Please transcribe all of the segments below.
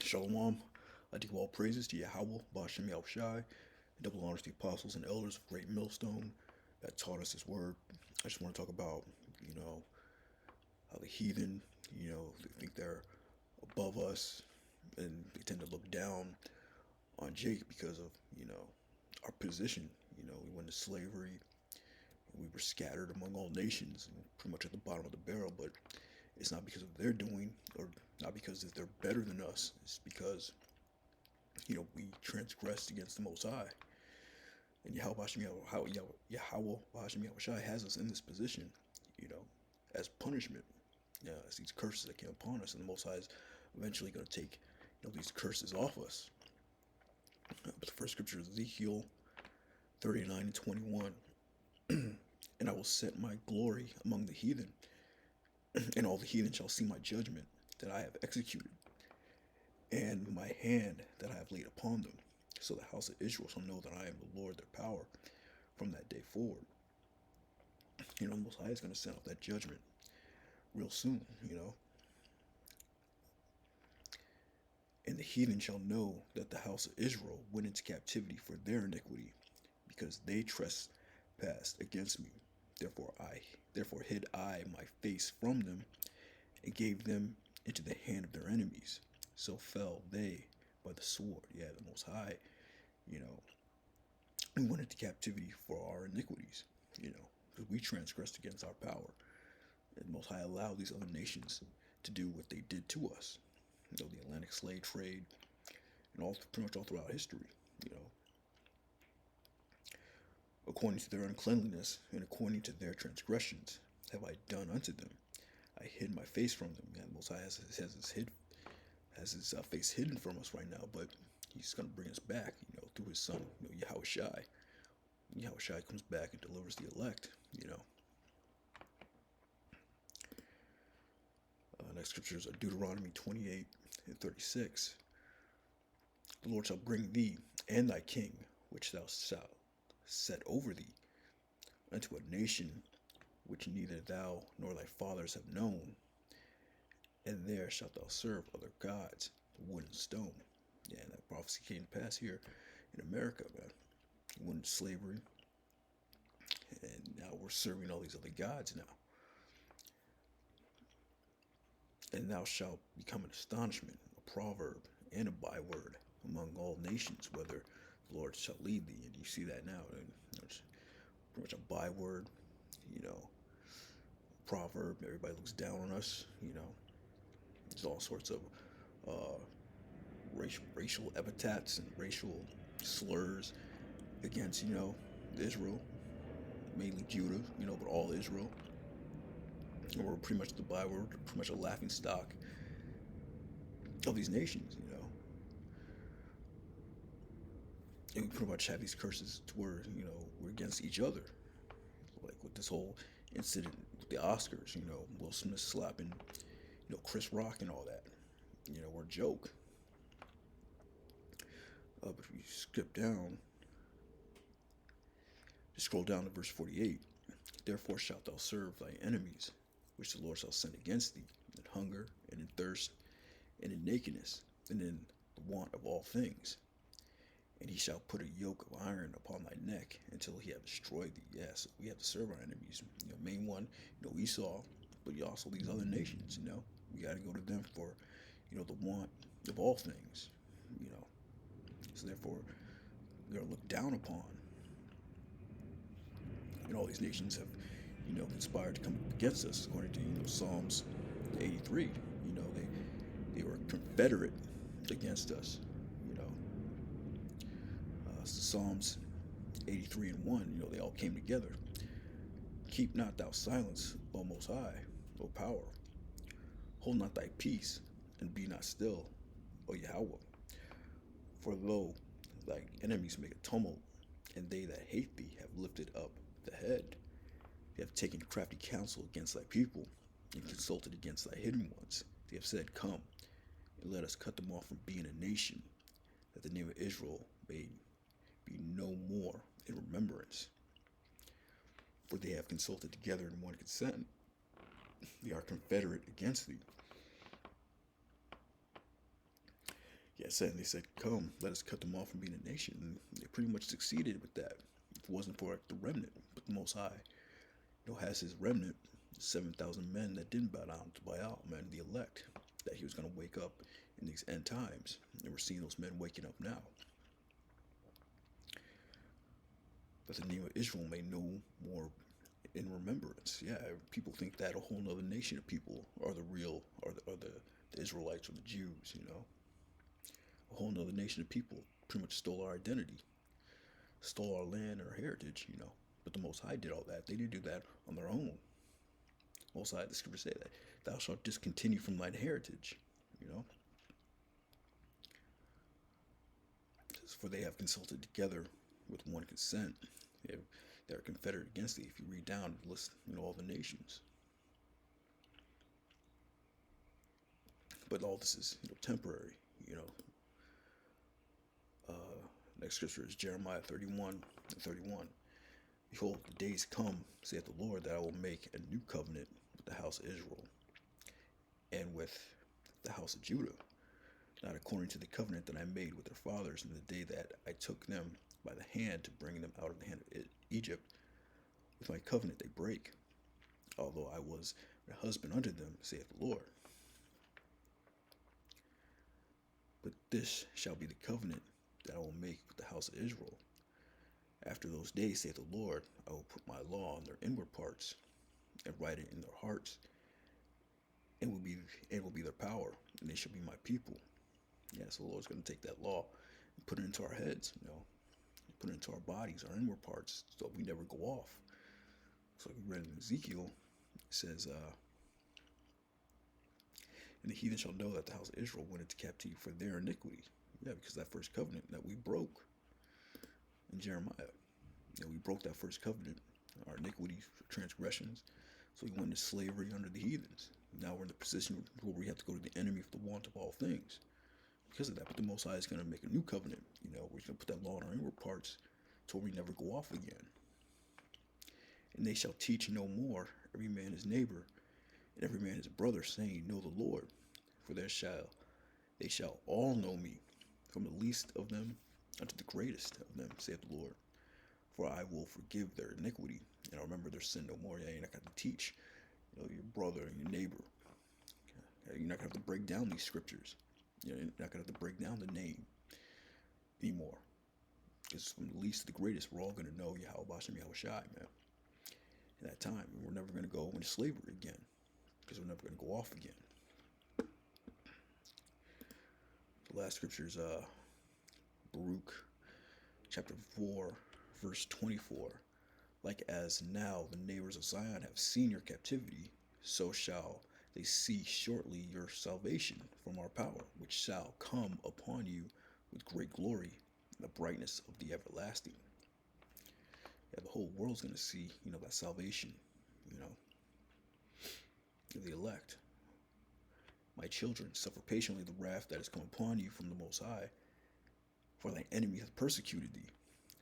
Shalom. I give all praises to Yahweh, Bashem Yahushai, double honors to the apostles and elders of Great Millstone that taught us His word. I just want to talk about, you know, how the heathen, they think they're above us and they tend to look down on Jake because of, our position. We went into slavery, we were scattered among all nations, and pretty much at the bottom of the barrel, but it's not because of their doing or not because they're better than us. It's because we transgressed against the Most High. And Yahweh Hashem Yahushai has us in this position, you know, as punishment. As these curses that came upon us, and the Most High is eventually going to take, these curses off us. But the first scripture is Ezekiel 39 and 21. And I will set my glory among the heathen, and all the heathen shall see my judgment that I have executed, and my hand that I have laid upon them. So the house of Israel shall know that I am the Lord their power from that day forward. The Most High is going to send out that judgment real soon, And the heathen shall know that the house of Israel went into captivity for their iniquity, because they trespassed against me. Therefore hid I my face from them, and gave them into the hand of their enemies. So fell they by the sword. Yeah, the Most High, you know, we went into captivity for our iniquities, because we transgressed against our power. And the Most High allowed these other nations to do what they did to us. The Atlantic slave trade, and pretty much all throughout history. According to their uncleanliness and according to their transgressions have I done unto them. I hid my face from them. And the Most High has his face hidden from us right now, but He's going to bring us back, through His Son, Yahushai. Yahushai comes back and delivers the elect. Next scriptures are Deuteronomy 28 and 36. The Lord shall bring thee and thy king, which thou shalt set over thee, unto a nation which neither thou nor thy fathers have known, and there shalt thou serve other gods, wood and stone. Yeah, and that prophecy came to pass here in America, man. We went into slavery, and now we're serving all these other gods now. And thou shalt become an astonishment, a proverb, and a byword among all nations, whether the Lord shall lead thee. And you see that now. And it's pretty much a byword, proverb. Everybody looks down on us. There's all sorts of uh, racial epithets and racial slurs against, Israel, mainly Judah, but all Israel. And we're pretty much the byword, pretty much a laughing stock of these nations. And we pretty much have these curses to where, we're against each other. Like with this whole incident with the Oscars, Will Smith slapping, Chris Rock and all that. We're a joke. But if you skip down, just scroll down to verse 48. Therefore shalt thou serve thy enemies, which the Lord shall send against thee, in hunger, and in thirst, and in nakedness, and in the want of all things. And he shall put a yoke of iron upon thy neck until he have destroyed thee. Yes, we have to serve our enemies. Main one, Esau, but also these other nations. We got to go to them for, the want of all things. So therefore, we are looked down upon. And all these nations have, conspired to come against us, according to Psalms 83. They were confederate against us. Psalms 83 and 1, they all came together. Keep not thou silence, O Most High, O power. Hold not thy peace, and be not still, O Yahweh. For lo, thy enemies make a tumult, and they that hate thee have lifted up the head. They have taken crafty counsel against thy people, and consulted against thy hidden ones. They have said, Come, and let us cut them off from being a nation, that the name of Israel may be no more in remembrance. For they have consulted together in one consent. They are confederate against thee. Yeah, said they said, "Come, let us cut them off from being a nation." And they pretty much succeeded with that. If it wasn't for like, the remnant, but the Most High, has his remnant, 7,000 men that didn't bow down to Baal, man, the elect, that he was going to wake up in these end times. And we're seeing those men waking up now. That the name of Israel may no more in remembrance. Yeah, people think that a whole other nation of people are the real, the Israelites or the Jews, A whole other nation of people pretty much stole our identity, stole our land, our heritage. But the Most High did all that. They didn't do that on their own. Most High, the scriptures say that thou shalt discontinue from thine heritage. You know, for they have consulted together with one consent. They are confederate against thee. If you read down, list all the nations. But all this is temporary. You know. Next scripture is Jeremiah 31:31. Behold, the days come, saith the Lord, that I will make a new covenant with the house of Israel and with the house of Judah, not according to the covenant that I made with their fathers in the day that I took them by the hand to bring them out of the hand of Egypt. With my covenant they break, although I was a husband unto them, saith the Lord. But this shall be the covenant that I will make with the house of Israel. After those days, saith the Lord, I will put my law on their inward parts, and write it in their hearts, and will be their power, and they shall be my people. Yeah, so the Lord's going to take that law and put it into our heads, put it into our bodies, our inward parts, so we never go off. So we read in Ezekiel, it says, and the heathen shall know that the house of Israel went into captivity for their iniquity. Yeah, because that first covenant that we broke in Jeremiah. We broke that first covenant, our iniquities, transgressions. So we went into slavery under the heathens. Now we're in the position where we have to go to the enemy for the want of all things. Because of that, but the Most High is going to make a new covenant. We're going to put that law in our inward parts till we never go off again. And they shall teach no more every man his neighbor and every man his brother, saying, Know the Lord. For they shall all know me, from the least of them unto the greatest of them, saith the Lord. For I will forgive their iniquity, and I'll remember their sin no more. Yeah, you're not going to teach your brother and your neighbor. You're not going to have to break down these scriptures. You're not going to have to break down the name anymore. Because from the least to the greatest, we're all going to know Yahweh Bashem Yahushai, man. At that time, we're never going to go into slavery again. Because we're never going to go off again. The last scripture is Baruch chapter 4, verse 24. Like as now the neighbors of Zion have seen your captivity, so shall they see shortly your salvation from our power, which shall come upon you with great glory and the brightness of the everlasting. Yeah, the whole world's going to see, that salvation, of the elect. My children, suffer patiently the wrath that is come upon you from the Most High, for thy enemy hath persecuted thee.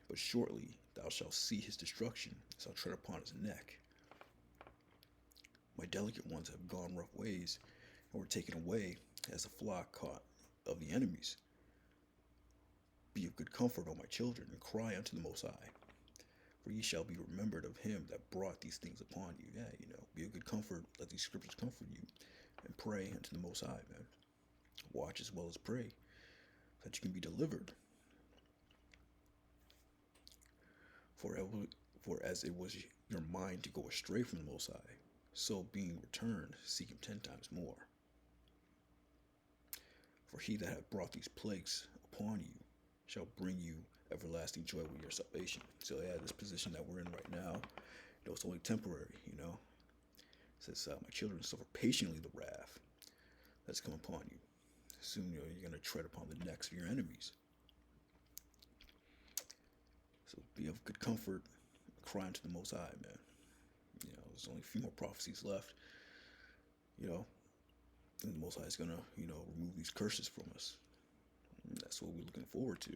But shortly thou shalt see his destruction, shall tread upon his neck. My delicate ones have gone rough ways, and were taken away as the flock caught of the enemies. Be of good comfort, O my children, and cry unto the Most High. For ye shall be remembered of him that brought these things upon you. Yeah, be of good comfort, let these scriptures comfort you, and pray unto the Most High, man. Watch as well as pray, so that you can be delivered. For as it was your mind to go astray from the Most High, so being returned, seek him 10 times more. For he that hath brought these plagues upon you shall bring you everlasting joy with your salvation. So yeah, this position that we're in right now, it's only temporary, It says, my children, suffer patiently the wrath that's come upon you. Soon, you're going to tread upon the necks of your enemies. So be of good comfort, cry unto the Most High, man. There's only a few more prophecies left, and the Most High is going to, remove these curses from us. And that's what we're looking forward to.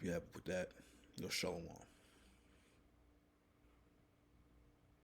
Yeah, with that, shalom.